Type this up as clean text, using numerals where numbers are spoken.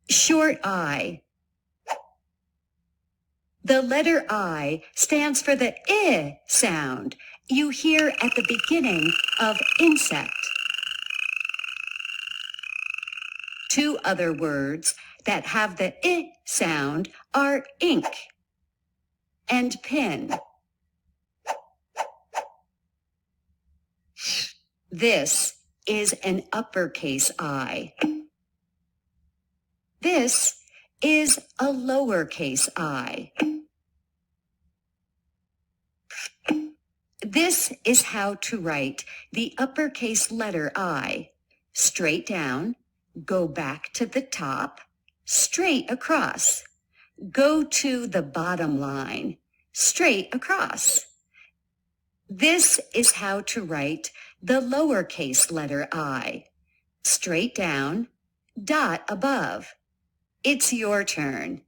Short I. The letter I stands for the I sound you hear at the beginning of insect. Two other words that have the I sound are ink and pin. This is an uppercase I. This is a lowercase I. This is how to write the uppercase letter I. Straight down, go back to the top, straight across. Go to the bottom line, straight across. This is how to write the lowercase letter I. Straight down, dot above. It's your turn.